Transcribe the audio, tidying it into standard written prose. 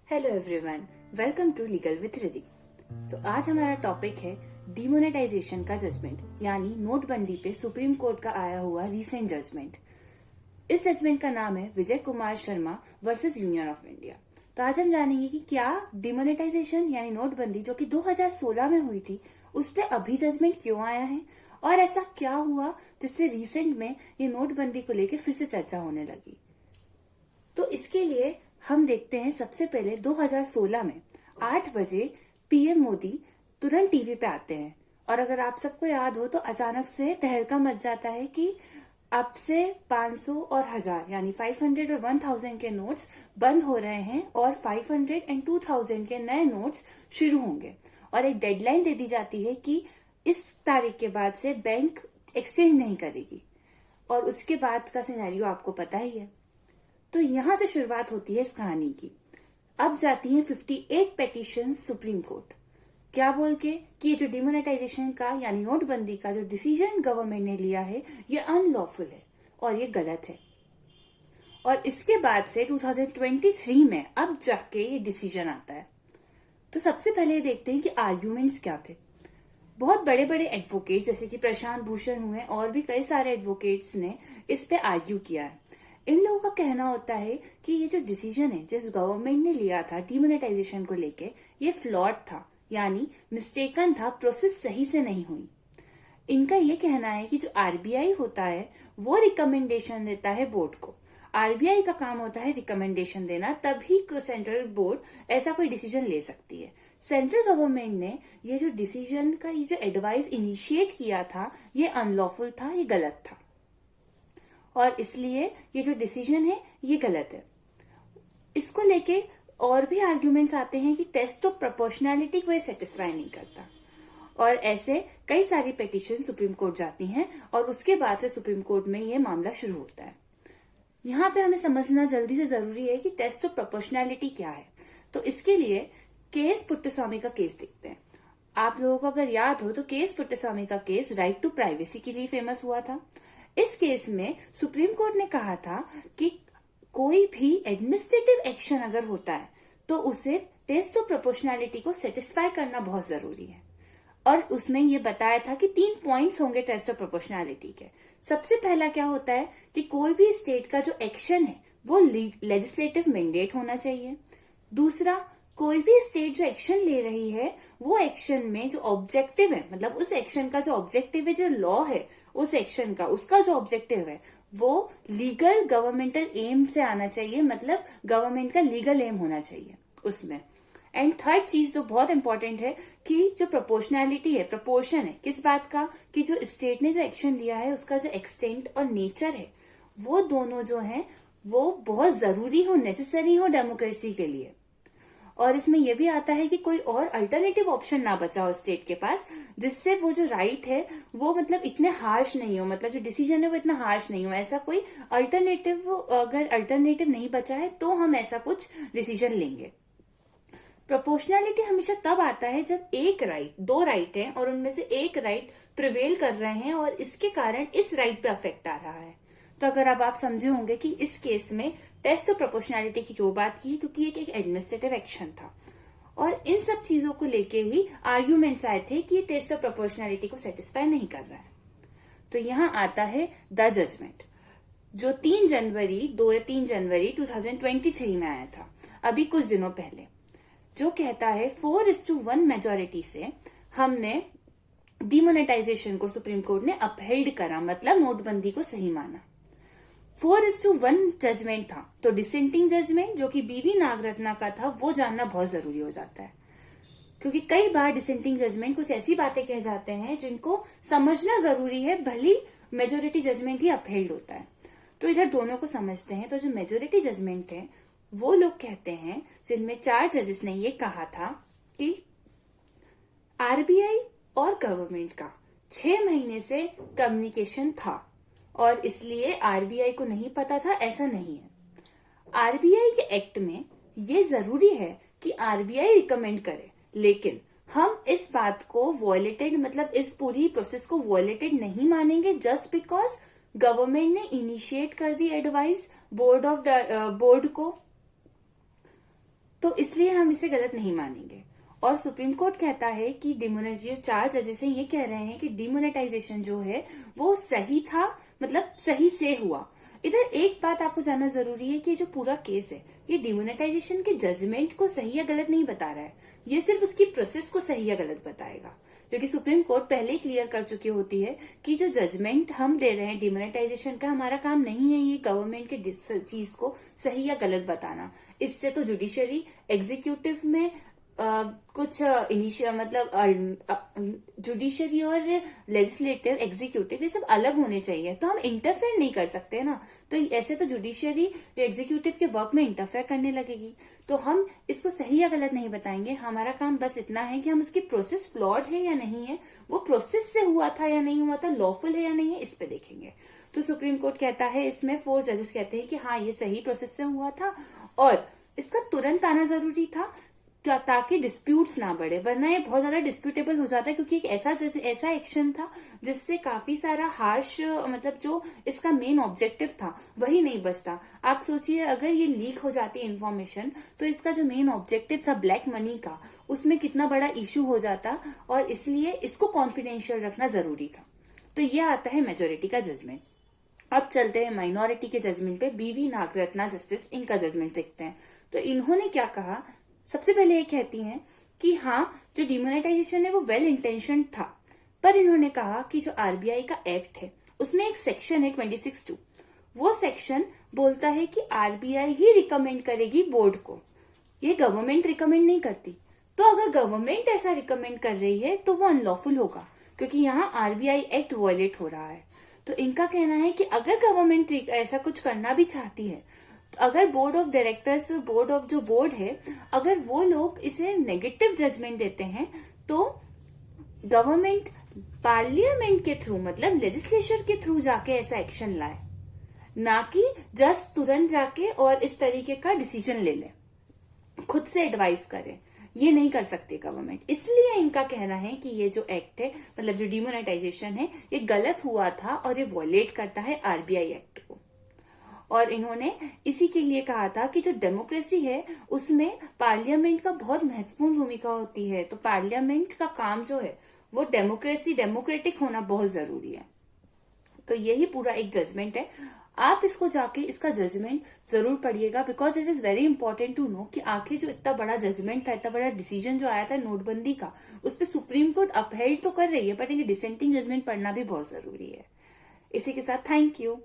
Hello everyone, welcome to legal with Riddhi. तो आज हमारा टॉपिक है डिमोनेटाइजेशन का जजमेंट, यानी नोटबंदी पे सुप्रीम कोर्ट का आया हुआ रीसेंट जजमेंट। इस जजमेंट का नाम है Vijay Kumar Sharma versus union of India. तो आज हम जानेंगे कि क्या डिमोनेटाइजेशन यानी नोटबंदी जो कि 2016 में हुई थी, उस पर अभी जजमेंट क्यों आया है और ऐसा क्या हुआ जिससे रिसेंट में ये नोटबंदी को लेकर फिर से चर्चा होने लगी। तो इसके लिए हम देखते हैं सबसे पहले 2016 में 8 बजे पीएम मोदी तुरंत टीवी पे आते हैं और अगर आप सबको याद हो तो अचानक से तहलका मच जाता है कि अब से 500 और 1000 यानी 500 और 1000 के नोट्स बंद हो रहे हैं और 500 एंड 2000 के नए नोट्स शुरू होंगे और एक डेडलाइन दे दी जाती है कि इस तारीख के बाद से बैंक एक्सचेंज नहीं करेगी और उसके बाद का सिनेरियो आपको पता ही है। तो यहां से शुरुआत होती है इस कहानी की। अब जाती है 58 पेटिशंस सुप्रीम कोर्ट, क्या बोल के कि ये जो डिमोनेटाइजेशन का यानी नोटबंदी का जो डिसीजन गवर्नमेंट ने लिया है ये अनलॉफुल है और ये गलत है। और इसके बाद से 2023 में अब जाके ये डिसीजन आता है। तो सबसे पहले देखते हैं कि आर्ग्यूमेंट्स क्या थे। बहुत बड़े बड़े एडवोकेट जैसे कि प्रशांत भूषण हुए और भी कई सारे एडवोकेट्स ने इस पे आर्ग्यू किया है। इन लोगों का कहना होता है कि ये जो डिसीजन है जिस गवर्नमेंट ने लिया था डिमोनेटाइजेशन को लेके, ये फ्लॉड था यानी मिस्टेकन था, प्रोसेस सही से नहीं हुई। इनका ये कहना है कि जो आरबीआई होता है वो रिकमेंडेशन देता है बोर्ड को। आरबीआई का काम होता है रिकमेंडेशन देना, तभी सेंट्रल बोर्ड ऐसा कोई डिसीजन ले सकती है। सेंट्रल गवर्नमेंट ने ये जो डिसीजन का ये जो एडवाइस इनिशिएट किया था ये अनलॉफुल था, ये गलत था और इसलिए ये जो डिसीजन है ये गलत है। इसको लेके और भी आर्ग्यूमेंट्स आते हैं कि टेस्ट ऑफ प्रोपोर्शनैलिटी को ये सेटिस्फाई नहीं करता और ऐसे कई सारी पिटीशन सुप्रीम कोर्ट जाती हैं और उसके बाद से सुप्रीम कोर्ट में ये मामला शुरू होता है। यहाँ पे हमें समझना जल्दी से जरूरी है कि टेस्ट ऑफ प्रोपोर्शनैलिटी क्या है। तो इसके लिए केएस पुट्टस्वामी का केस देखते हैं। आप लोगों को अगर याद हो तो केएस पुट्टस्वामी का केस राइट टू प्राइवेसी के लिए फेमस हुआ था। इस केस में सुप्रीम कोर्ट ने कहा था कि कोई भी एडमिनिस्ट्रेटिव एक्शन अगर होता है तो उसे टेस्ट ऑफ प्रोपोर्शनैलिटी को सेटिस्फाई करना बहुत जरूरी है और उसमें ये बताया था कि 3 पॉइंट्स होंगे टेस्ट ऑफ प्रोपोर्शनैलिटी के। सबसे पहला क्या होता है कि कोई भी स्टेट का जो एक्शन है वो लेजिस्लेटिव मैंडेट होना चाहिए। दूसरा, कोई भी स्टेट जो एक्शन ले रही है वो एक्शन में जो ऑब्जेक्टिव है, मतलब उस एक्शन का जो ऑब्जेक्टिव है, जो लॉ है उस एक्शन का, उसका जो ऑब्जेक्टिव है वो लीगल गवर्नमेंटल एम से आना चाहिए, मतलब गवर्नमेंट का लीगल एम होना चाहिए उसमें। एंड थर्ड चीज जो बहुत इंपॉर्टेंट है कि जो प्रोपोर्शनैलिटी है, प्रपोर्शन है किस बात का, कि जो स्टेट ने जो एक्शन लिया है उसका जो एक्सटेंट और नेचर है वो दोनों जो है वो बहुत जरूरी हो, नेसेसरी हो डेमोक्रेसी के लिए। और इसमें यह भी आता है कि कोई और अल्टरनेटिव ऑप्शन ना बचा हो स्टेट के पास, जिससे वो जो राइट है वो मतलब इतने हार्श नहीं हो, मतलब जो डिसीजन है वो इतना हार्श नहीं हो। ऐसा कोई अल्टरनेटिव, अगर अल्टरनेटिव नहीं बचा है तो हम ऐसा कुछ डिसीजन लेंगे। प्रोपोर्शनैलिटी हमेशा तब आता है जब एक राइट, 2 राइट है और उनमें से एक राइट प्रिवेल कर रहे हैं और इसके कारण इस राइट पे अफेक्ट आ रहा है। तो अगर अब आप समझे होंगे कि इस केस में टेस्ट ऑफ प्रोपोर्शनैलिटी की क्यों बात की है, क्योंकि ये एक एडमिनिस्ट्रेटिव एक्शन था और इन सब चीजों को लेके ही आर्ग्यूमेंट्स आए थे कि ये टेस्ट ऑफ प्रोपोर्शनैलिटी को सेटिस्फाई नहीं कर रहा है। तो यहाँ आता है द जजमेंट जो 3 जनवरी 2023 में आया था, अभी कुछ दिनों पहले, जो कहता है 4:1 मेजोरिटी से हमने डिमोनेटाइजेशन को सुप्रीम कोर्ट ने अपहेल्ड करा, मतलब नोटबंदी को सही माना। 4:1 जजमेंट था तो डिसेंटिंग जजमेंट जो कि बीवी नागरत्ना का था वो जानना बहुत जरूरी हो जाता है, क्योंकि कई बार डिसेंटिंग जजमेंट कुछ ऐसी बातें कह जाते हैं जिनको समझना जरूरी है, भली मेजोरिटी जजमेंट ही अपहेल्ड होता है। तो इधर दोनों को समझते हैं। तो जो मेजोरिटी जजमेंट है वो लोग कहते हैं, जिनमें 4 जजेस ने ये कहा था कि आरबीआई और गवर्नमेंट का 6 महीने से कम्युनिकेशन था और इसलिए आरबीआई को नहीं पता था, ऐसा नहीं है। आरबीआई के एक्ट में ये जरूरी है कि आरबीआई रिकमेंड करे, लेकिन हम इस बात को वॉयलेटेड, मतलब इस पूरी प्रोसेस को वॉयलेटेड नहीं मानेंगे जस्ट बिकॉज गवर्नमेंट ने इनिशिएट कर दी एडवाइस बोर्ड को। तो इसलिए हम इसे गलत नहीं मानेंगे। और सुप्रीम कोर्ट कहता है कि जो 4 जजेस हैं ये कह रहे हैं कि डिमोनेटाइजेशन जो है वो सही था, मतलब सही से हुआ। इधर एक बात आपको जानना जरूरी है कि जो पूरा केस है ये डिमोनेटाइजेशन के जजमेंट को सही या गलत नहीं बता रहा है, ये सिर्फ उसकी प्रोसेस को सही या गलत बताएगा। क्योंकि सुप्रीम कोर्ट पहले ही क्लियर कर चुकी होती है कि जो जजमेंट हम दे रहे हैं डिमोनेटाइजेशन का, हमारा काम नहीं है ये गवर्नमेंट के चीज को सही या गलत बताना। इससे तो जुडिशरी एग्जीक्यूटिव में कुछ इनिशियल मतलब जुडिशरी और लेजिस्लेटिव एग्जीक्यूटिव ये सब अलग होने चाहिए, तो हम इंटरफेयर नहीं कर सकते ना। तो ऐसे तो जुडिशरी एग्जीक्यूटिव के वर्क में इंटरफेयर करने लगेगी। तो हम इसको सही या गलत नहीं बताएंगे, हमारा काम बस इतना है कि हम उसकी प्रोसेस फ्लॉड है या नहीं है, वो प्रोसेस से हुआ था या नहीं हुआ था, लॉफुल है या नहीं है, इस पे देखेंगे। तो सुप्रीम कोर्ट कहता है इसमें 4 जजेस कहते हैं कि हाँ ये सही प्रोसेस से हुआ था और इसका तुरंत आना जरूरी था ताकि डिस्प्यूट्स ना बढ़े, वरना ये बहुत ज्यादा डिस्प्यूटेबल हो जाता है। क्योंकि एक ऐसा एक्शन था जिससे काफी सारा हार्श मतलब जो इसका मेन ऑब्जेक्टिव था वही नहीं बचता। आप सोचिए अगर ये लीक हो जाती इन्फॉर्मेशन तो इसका जो मेन ऑब्जेक्टिव था ब्लैक मनी का, उसमें कितना बड़ा इश्यू हो जाता, और इसलिए इसको कॉन्फिडेंशियल रखना जरूरी था। तो ये आता है मेजोरिटी का जजमेंट। अब चलते हैं माइनॉरिटी के जजमेंट पे। बीवी नागरत्ना जस्टिस, इनका जजमेंट देखते हैं। तो इन्होंने क्या कहा, सबसे पहले ये कहती हैं कि हाँ जो डिमोनेटाइजेशन है वो वेल इंटेंशन था, पर इन्होंने कहा कि जो आरबीआई का एक्ट है उसमें एक सेक्शन है 26(2), वो सेक्शन बोलता है कि आरबीआई ही रिकमेंड करेगी बोर्ड को, ये गवर्नमेंट रिकमेंड नहीं करती। तो अगर गवर्नमेंट ऐसा रिकमेंड कर रही है तो वो अनलॉफुल होगा, क्योंकि यहाँ आरबीआई एक्ट वायलेट हो रहा है। तो इनका कहना है कि अगर गवर्नमेंट ऐसा कुछ करना भी चाहती है, अगर बोर्ड ऑफ डायरेक्टर्स, बोर्ड है, अगर वो लोग इसे नेगेटिव जजमेंट देते हैं तो गवर्नमेंट पार्लियामेंट के थ्रू मतलब लेजिस्लेचर के थ्रू जाके ऐसा एक्शन लाए, ना कि जस्ट तुरंत जाके और इस तरीके का डिसीजन ले ले, खुद से एडवाइस करे। ये नहीं कर सकती गवर्नमेंट। इसलिए इनका कहना है कि ये जो एक्ट है मतलब जो डिमोनेटाइजेशन है ये गलत हुआ था और ये वॉयलेट करता है आरबीआई एक्ट को। और इन्होंने इसी के लिए कहा था कि जो डेमोक्रेसी है उसमें पार्लियामेंट का बहुत महत्वपूर्ण भूमिका होती है, तो पार्लियामेंट का काम जो है वो डेमोक्रेटिक होना बहुत जरूरी है। तो यही पूरा एक जजमेंट है। आप इसको जाके इसका जजमेंट जरूर पढ़िएगा, because it is very important to know कि आखिर जो इतना बड़ा जजमेंट था, इतना बड़ा डिसीजन जो आया था नोटबंदी का, उस पर सुप्रीम कोर्ट अपहेल्ड तो कर रही है, बट ये डिसेंटिंग जजमेंट पढ़ना भी बहुत जरूरी है। इसी के साथ थैंक यू।